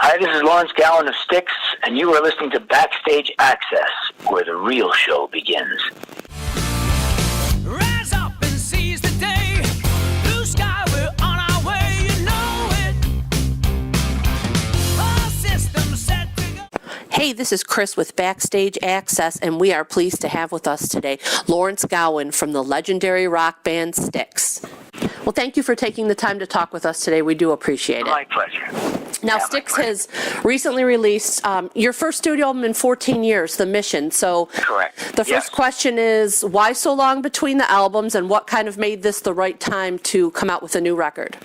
Hi, this is Lawrence Gowan of Styx, and you are listening to Backstage Access, where the real show begins. Rise up and seize the day. Blue sky, we're on our way, you know it. All systems set to go. Hey, this is Chris with Backstage Access, and we are pleased to have with us today Lawrence Gowan from the legendary rock band Styx. Well, thank you for taking the time to talk with us today. We do appreciate it. My pleasure. Now, Styx has recently released your first studio album in 14 years, The Mission. So Correct. the first question is, why so long between the albums, and what kind of made this the right time to come out with a new record?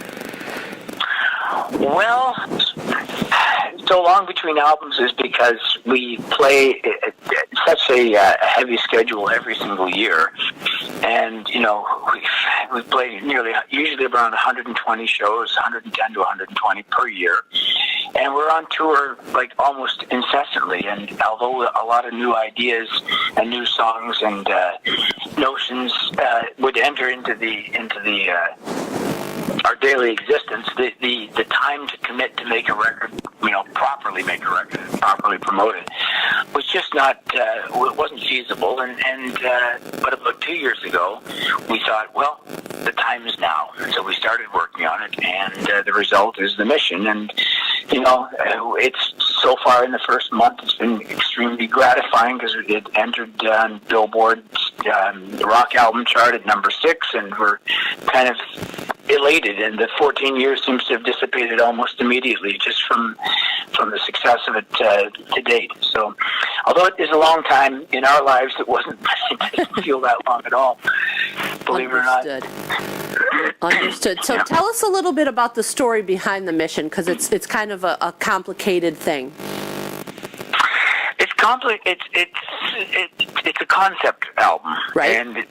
Well, so long between albums is because we play such a heavy schedule every single year. And, you know, we play usually around 120 shows, 110 to 120 per year. And we're on tour like almost incessantly. And although a lot of new ideas and new songs and notions would enter into our daily existence, the time to commit to make a record, properly make a record, properly promote it, was just not, it wasn't feasible. But about 2 years ago, we thought, well, the time is now. And so we started working on it, and the result is The Mission. And, it's so far in the first month, it's been extremely gratifying because it entered on Billboard's rock album chart at number 6, and we're kind of elated, and the 14 years seems to have dissipated almost immediately just from the success of it to date. So, although it is a long time in our lives, it didn't feel that long at all, believe it or not. Understood. So tell us a little bit about the story behind The Mission, because it's kind of a complicated thing. It's a concept album, right? And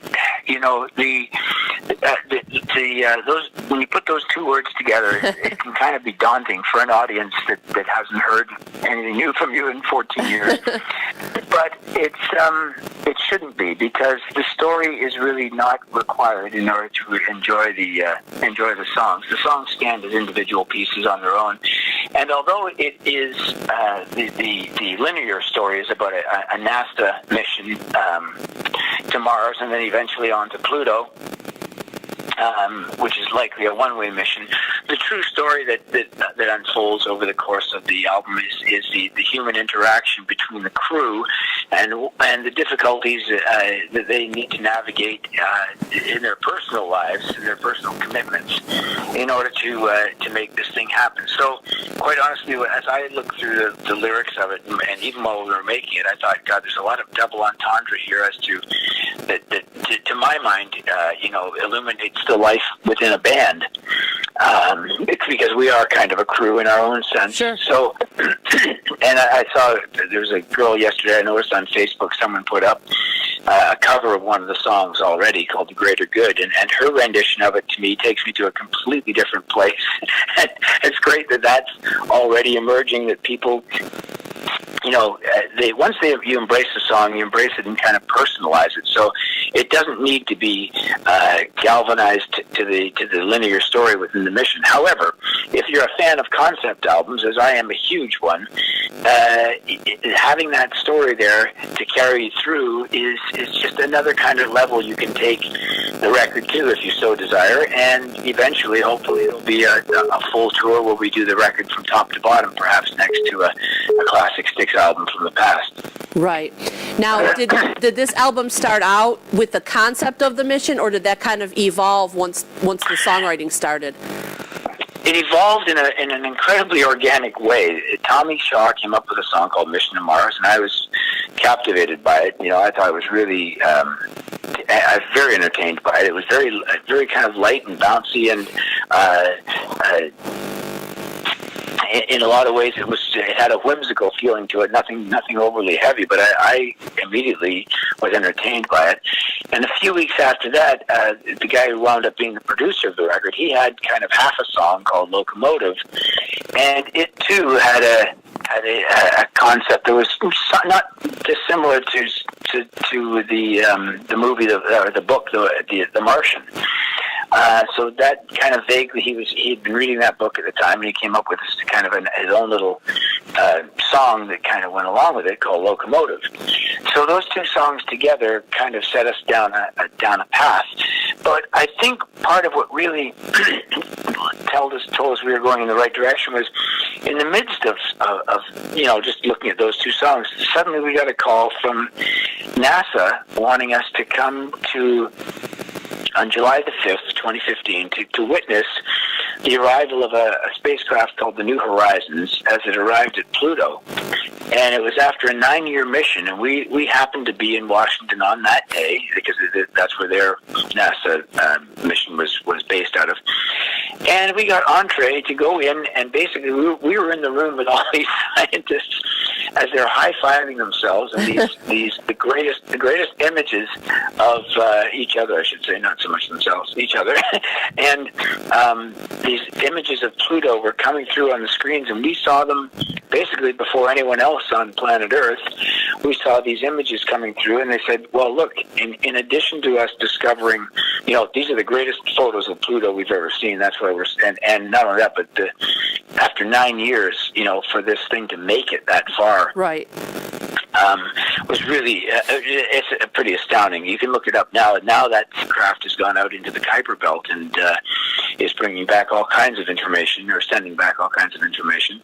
those, when you put those two words together, it can kind of be daunting for an audience that hasn't heard anything new from you in 14 years. But it shouldn't be, because the story is really not required in order to enjoy the songs. The songs stand as individual pieces on their own, and although it is the linear story is about a NASA mission to Mars and then eventually on to Pluto, which is likely a one-way mission. The true story that unfolds over the course of the album is the human interaction between the crew and the difficulties that they need to navigate in their personal lives, in their personal commitments, in order to make this thing happen. So, quite honestly, as I looked through the lyrics of it, and even while we were making it, I thought, God, there's a lot of double entendre here as to that to my mind, illuminates the life within a band. It's because we are kind of a crew in our own sense. Sure. So, and I saw there was a girl yesterday, I noticed on Facebook, someone put up a cover of one of the songs already called The Greater Good, and her rendition of it to me takes me to a completely different place. It's great that that's already emerging, that people, once you embrace the song, you embrace it and kind of personalize it. So it doesn't need to be galvanized to the linear story within The Mission. However, if you're a fan of concept albums, as I am a huge one, having that story there to carry you through is just another kind of level you can take the record to if you so desire, and eventually, hopefully, it'll be a full tour where we do the record from top to bottom, perhaps next to a classic Styx album from the past. Right. Now, did this album start out with the concept of The Mission, or did that kind of evolve once the songwriting started? It evolved in an incredibly organic way. Tommy Shaw came up with a song called Mission to Mars, and I was captivated by it. I thought it was really, I was very entertained by it. It was very kind of light and bouncy, and in a lot of ways, it had a whimsical feeling to it. Nothing overly heavy, but I immediately was entertained by it. And a few weeks after that, the guy who wound up being the producer of the record, he had kind of half a song called Locomotive, and it too had a concept that was not dissimilar to the movie or the book, the Martian. So that kind of vaguely, he had been reading that book at the time, and he came up with kind of his own little song that kind of went along with it called Locomotive. So those two songs together kind of set us down a path. But I think part of what really told us we were going in the right direction was in the midst of just looking at those two songs, suddenly we got a call from NASA wanting us to come to on July the 5th, 2015, to witness the arrival of a spacecraft called the New Horizons as it arrived at Pluto. And it was after a 9-year mission, and we happened to be in Washington on that day because that's where their NASA mission was based out of. And we got entree to go in, and basically we were in the room with all these scientists as they're high-fiving themselves, and the greatest images of each other, I should say, not so much themselves, each other. And these images of Pluto were coming through on the screens, and we saw them basically before anyone else on planet Earth. We saw these images coming through, and they said, well, look, in addition to us discovering, these are the greatest photos of Pluto we've ever seen. That's why and not only that, but after 9 years, for this thing to make it that far. Right. Was really, it's pretty astounding. You can look it up now. Now that craft has gone out into the Kuiper Belt and is bringing back all kinds of information, or sending back all kinds of information.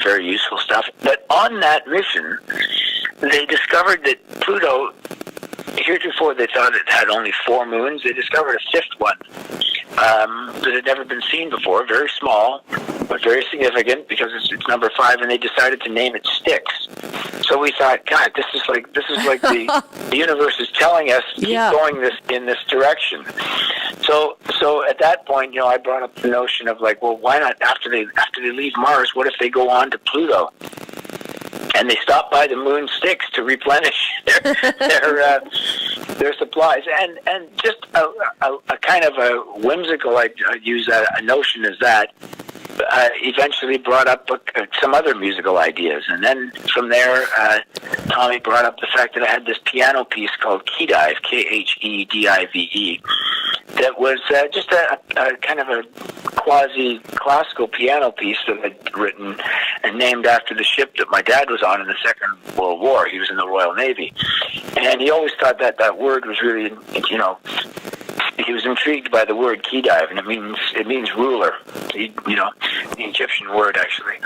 Very useful stuff. But on that mission, they discovered that Pluto, heretofore they thought it had only 4 moons. They discovered a 5th one that had never been seen before, very small, but very significant because it's number 5, and they decided to name it Styx. So we thought, God, this is like the universe is telling us to keep going in this direction. So at that point, I brought up the notion of well, why not after they leave Mars, what if they go on to Pluto? And they stop by the moon Styx to replenish their supplies, and just a kind of a whimsical, I'd use a notion as that. Eventually brought up some other musical ideas, and then from there, Tommy brought up the fact that I had this piano piece called Key Dive, Khedive, that was just a kind of a quasi-classical piano piece that I'd written and named after the ship that my dad was on in the Second World War. He was in the Royal Navy, and he always thought that word was really, he was intrigued by the word key dive, and it means ruler. The Egyptian word actually.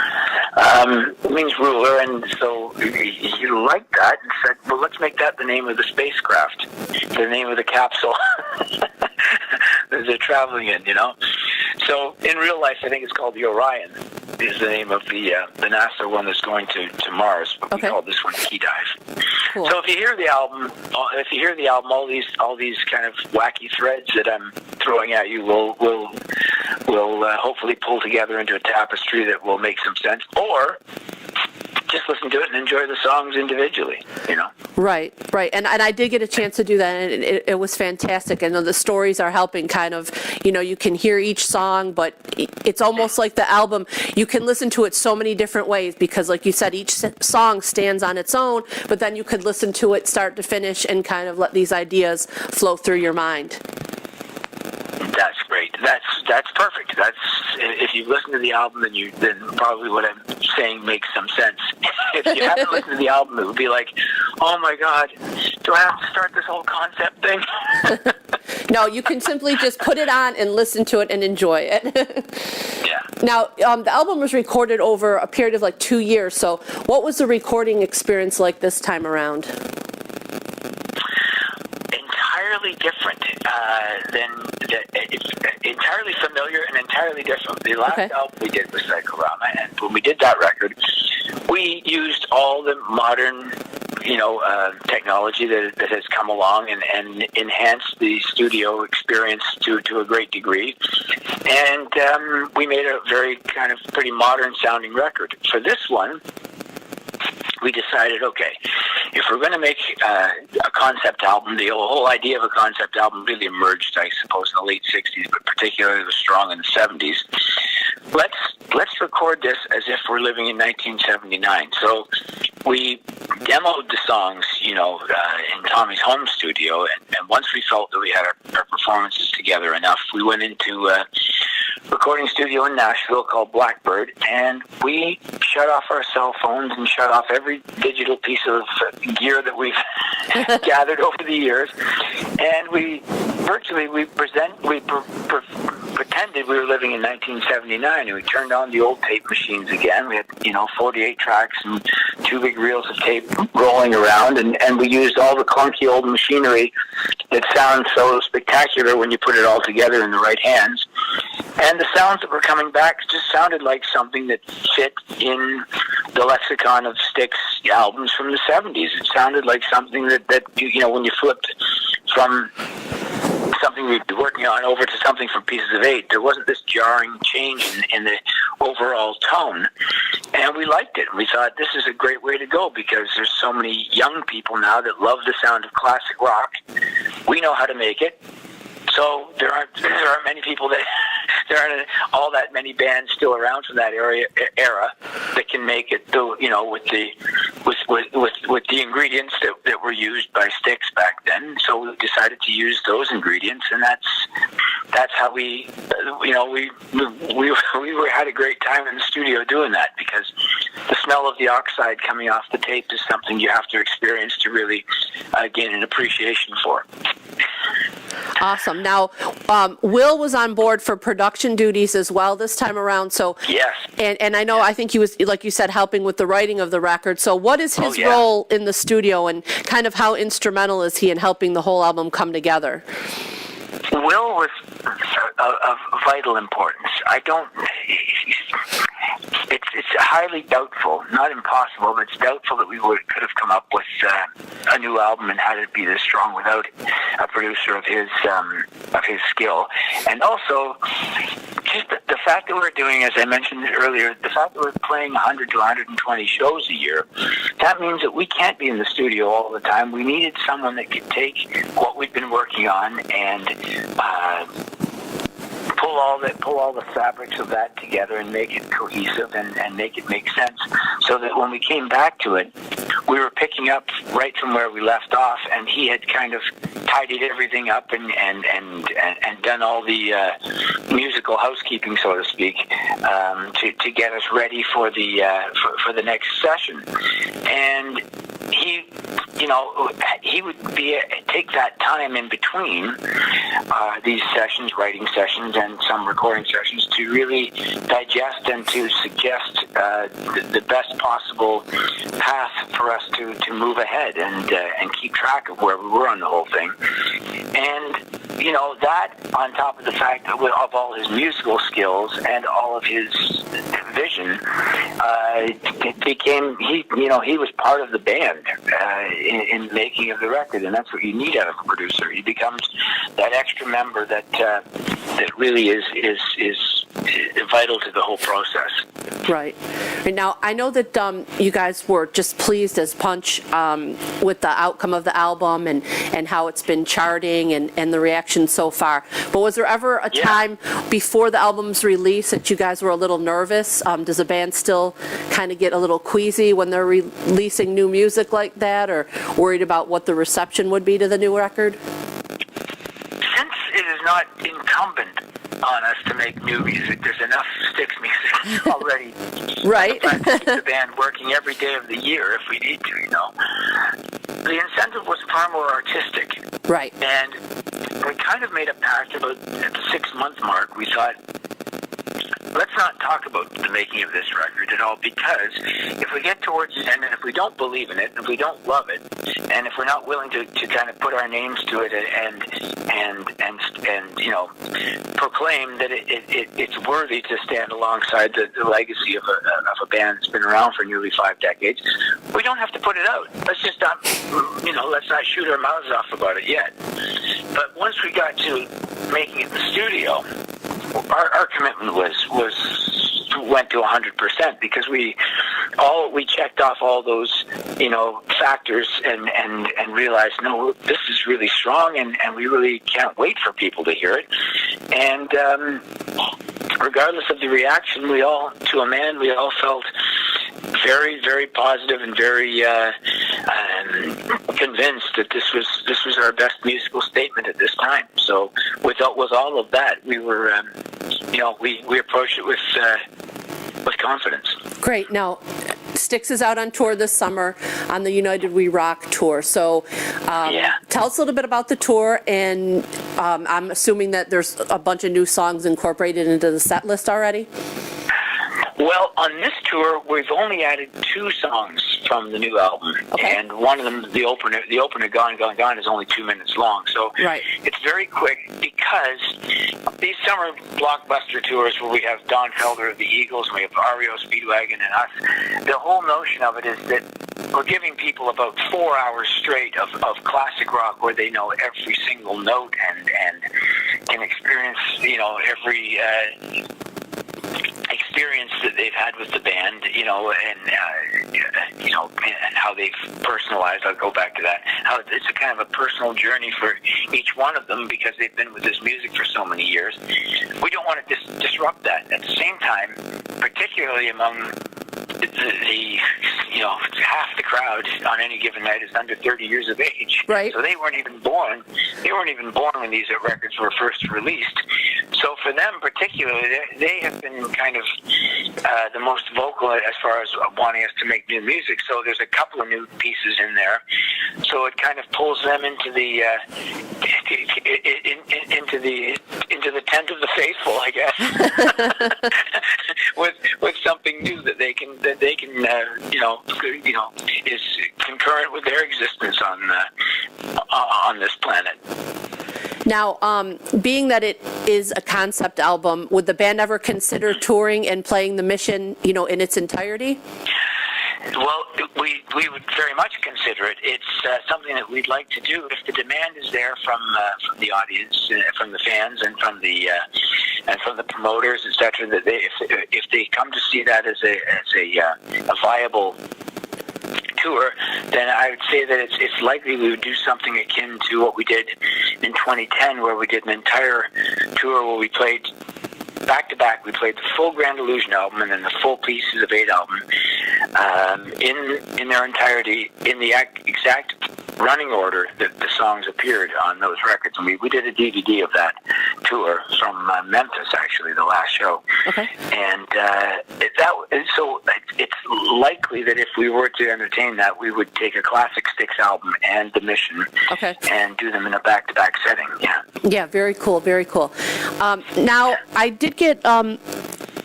It means ruler, and so he liked that and said, well, let's make that the name of the spacecraft, the name of the capsule that they're traveling in, So in real life, I think it's called the Orion, is the name of the NASA one that's going to Mars, but we call this one Key Dive. Cool. So if you hear the album, all these kind of wacky threads that I'm throwing at you will hopefully pull together into a tapestry that will make some sense, or just listen to it and enjoy the songs individually, Right. And I did get a chance to do that, and it was fantastic. And the stories are helping kind of, you can hear each song, but it's almost like the album, you can listen to it so many different ways because, like you said, each song stands on its own, but then you could listen to it start to finish and kind of let these ideas flow through your mind. That's great. That's perfect. If you listen to the album, then probably what I'm saying makes some sense. If you haven't listened to the album, it would be like, oh my God, do I have to start this whole concept thing? No, you can simply just put it on and listen to it and enjoy it. Yeah. Now, the album was recorded over a period of 2 years. So, what was the recording experience like this time around? Entirely different it's entirely familiar and entirely different. The last album we did was Psychorama, and when we did that record, we used all the modern, technology that has come along and enhanced the studio experience to a great degree, and we made a very kind of pretty modern sounding record. For this one, we decided, okay, if we're going to make a concept album, the whole idea of a concept album really emerged, I suppose, in the late 60s, but particularly was strong in the 70s. Let's record this as if we're living in 1979. So we demoed the songs, in Tommy's home studio, and once we felt that we had our performances together enough, we went into recording studio in Nashville called Blackbird, and we shut off our cell phones and shut off every digital piece of gear that we've gathered over the years, and we pretended we were living in 1979, and we turned on the old tape machines again. We had 48 tracks and 2 big reels of tape rolling around, and we used all the clunky old machinery that sounds so spectacular when you put it all together in the right hands. And the sounds that were coming back just sounded like something that fit in the lexicon of Styx albums from the 70s. It sounded like something that when you flipped from something we'd be working on over to something from Pieces of Eight, there wasn't this jarring change in the overall tone. And we liked it. We thought this is a great way to go because there's so many young people now that love the sound of classic rock. We know how to make it. So there aren't many people that there aren't all that many bands still around from that era that can make it with the ingredients that were used by Styx back then. So we decided to use those ingredients, and that's how we had a great time in the studio doing that, because the smell of the oxide coming off the tape is something you have to experience to really gain an appreciation for. Awesome. Now, Will was on board for production duties as well this time around. So yes, and I know I think he was, like you said, helping with the writing of the record. So what is his role in the studio, and kind of how instrumental is he in helping the whole album come together? Will was of vital importance. It's highly doubtful, not impossible, but it's doubtful that we could have come up with a new album and had it be this strong without a producer of his skill. And also, just the fact that we're doing, as I mentioned earlier, the fact that we're playing 100 to 120 shows a year, that means that we can't be in the studio all the time. We needed someone that could take what we've been working on and pull all the fabrics of that together and make it cohesive and make it make sense, so that when we came back to it, we were picking up right from where we left off, and he had kind of tidied everything up and done all the musical housekeeping, so to speak, to get us ready for the next session. And he would take that time in between these sessions, writing sessions, and some recording sessions, to really digest and to suggest the best possible path for us to move ahead and keep track of where we were on the whole thing. And that, on top of the fact that of all his musical skills and all of his vision, it became he was part of the band in the making of the record, and that's what you need out of a producer. He becomes that extra member that really is vital to the whole process. Right. And now, I know that you guys were just pleased as punch with the outcome of the album and how it's been charting and the reaction so far. But was there ever a time before the album's release that you guys were a little nervous? Does a band still kind of get a little queasy when they're releasing new music like that, or worried about what the reception would be to the new record? Since it is not incumbent on us to make new music, there's enough Styx music already. Right. To keep the band working every day of the year if we need to, The incentive was far more artistic. Right. And we kind of made a pact at the 6-month mark. We thought, let's not talk about the making of this record at all, because if we get towards the end and if we don't believe in it, if we don't love it, and if we're not willing to kind of put our names to it and proclaim that it's worthy to stand alongside the legacy of a band that's been around for nearly 5 decades, we don't have to put it out. Let's just not, let's not shoot our mouths off about it yet. But once we got to making it in the studio, our commitment went to 100%, because we checked off all those factors and realized, no, this is really strong, and we really can't wait for people to hear it. And regardless of the reaction, we all felt very, very positive and very convinced that this was our best musical statement at this time. So with all of that, we were we approach it with confidence. Great. Now, Styx is out on tour this summer on the United We Rock tour. So tell us a little bit about the tour, and I'm assuming that there's a bunch of new songs incorporated into the set list already? Well, on this tour, we've only added 2 songs from the new album, and one of them, the opener, Gone, Gone, Gone, is only 2 minutes long. So it's very quick, because these summer blockbuster tours where we have Don Felder of the Eagles, and we have REO Speedwagon and us, the whole notion of it is that we're giving people about 4 hours straight of classic rock where they know every single note and can experience, every experience that they've had with the band, and how they've personalized. I'll go back to that. How it's a kind of a personal journey for each one of them because they've been with this music for so many years. We don't want to disrupt that. At the same time, particularly among the half the crowd on any given night is under 30 years of age. Right. So they weren't even born. They weren't even born when these records were first released. So for them particularly, they have been kind of the most vocal as far as wanting us to make new music. So there's a couple of new pieces in there. So it kind of pulls them into the into the tent of the faithful, I guess, with something new that they can is concurrent with their existence on this planet. Now, being that it is a concept album, would the band ever consider touring and playing the Mission, in its entirety? Well, we would very much consider it. It's something that we'd like to do if the demand is there from the audience, from the fans, and from the promoters, etc. That if they come to see that as a viable tour, then I would say that it's likely we would do something akin to what we did in 2010, where we did an entire tour where we played back to back. We played the full Grand Illusion album and then the full Pieces of 8 album in their entirety, in the exact running order that the songs appeared on those records. And we did a DVD of that tour from Memphis, actually, the last show. Okay. And so it's likely that if we were to entertain that, we would take a classic Styx album and the Mission and do them in a back-to-back setting. Yeah. Yeah, very cool, very cool. Now, I did get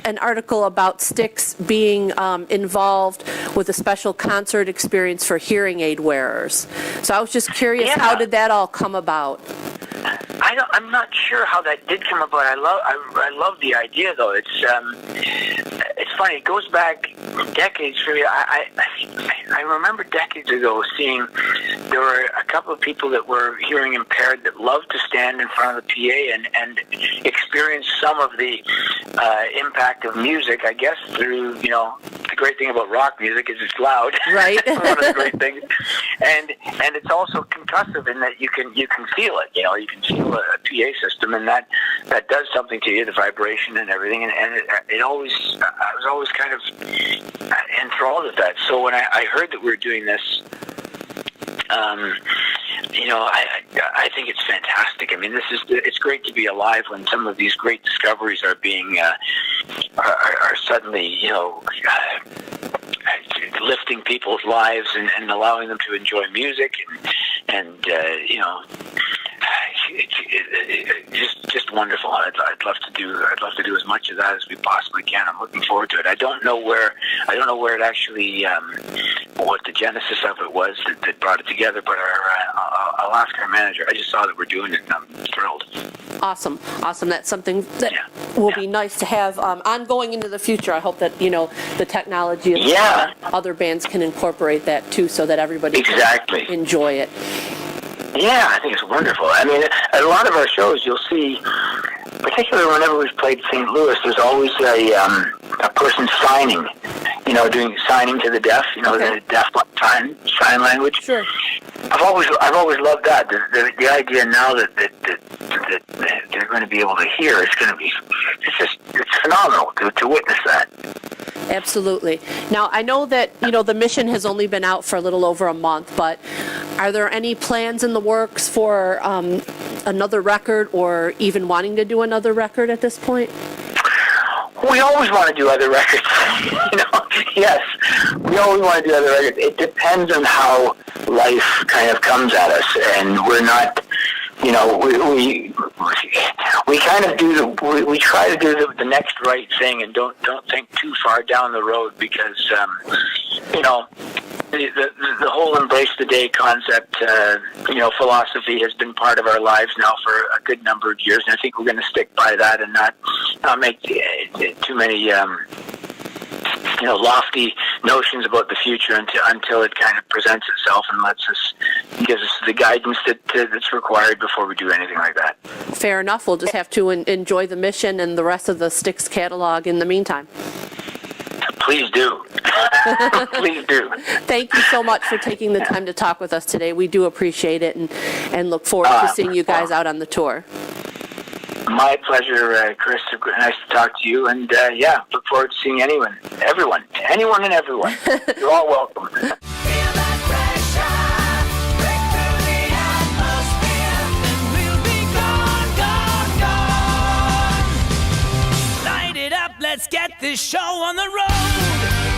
an article about Styx being involved with a special concert experience for hearing aid wearers. So I was just curious, how did that all come about? I'm not sure how that did come about. I love the idea, though. It's funny. It goes back decades for me. I remember decades ago seeing there were a couple of people that were hearing impaired that loved to stand in front of the PA and experience some of the impact of music, I guess, through, the great thing about rock music is it's loud. Right. One of the great things. And it's also concussive in that you can feel it, you can feel a PA system, and that does something to you, the vibration and everything, and I was always kind of enthralled with that. So when I heard that we were doing this, I think it's fantastic. I mean, it's great to be alive when some of these great discoveries are being are suddenly lifting people's lives and allowing them to enjoy music and just wonderful. I'd love to do as much of that as we possibly can. I'm looking forward to it. I don't know where it actually what the genesis of it was that brought it together, but I'll ask our manager. I just saw that we're doing it, and I'm thrilled. Awesome. That's something that will be nice to have ongoing into the future. I hope that the technology of other bands can incorporate that too, so that everybody can enjoy it. Yeah, I think it's wonderful. I mean, at a lot of our shows, you'll see, particularly whenever we've played St. Louis, there's always a person signing, signing to the deaf, the deaf sign language. Sure. I've always loved that. The idea now that they're going to be able to hear, it's phenomenal to witness that. Absolutely. Now, I know that, the Mission has only been out for a little over a month, but are there any plans in the works for another record, or even wanting to do another record at this point? We always want to do other records. Yes, we always want to do other records. It depends on how life kind of comes at us, and we're not. We kind of we try to do the next right thing, and don't think too far down the road, because the whole embrace the day concept, philosophy has been part of our lives now for a good number of years, and I think we're going to stick by that and not make too many lofty notions about the future until it kind of presents itself and gives us the guidance that's required before we do anything like that. Fair enough. We'll just have to enjoy the mission and the rest of the Styx catalog in the meantime. Please do. Please do. Thank you so much for taking the time to talk with us today. We do appreciate it and look forward to seeing you guys out on the tour. My pleasure, Chris. Nice to talk to you. And look forward to seeing anyone and everyone. You're all welcome. Feel that pressure, break through the atmosphere, and we'll be gone, gone, gone. Light it up, let's get this show on the road.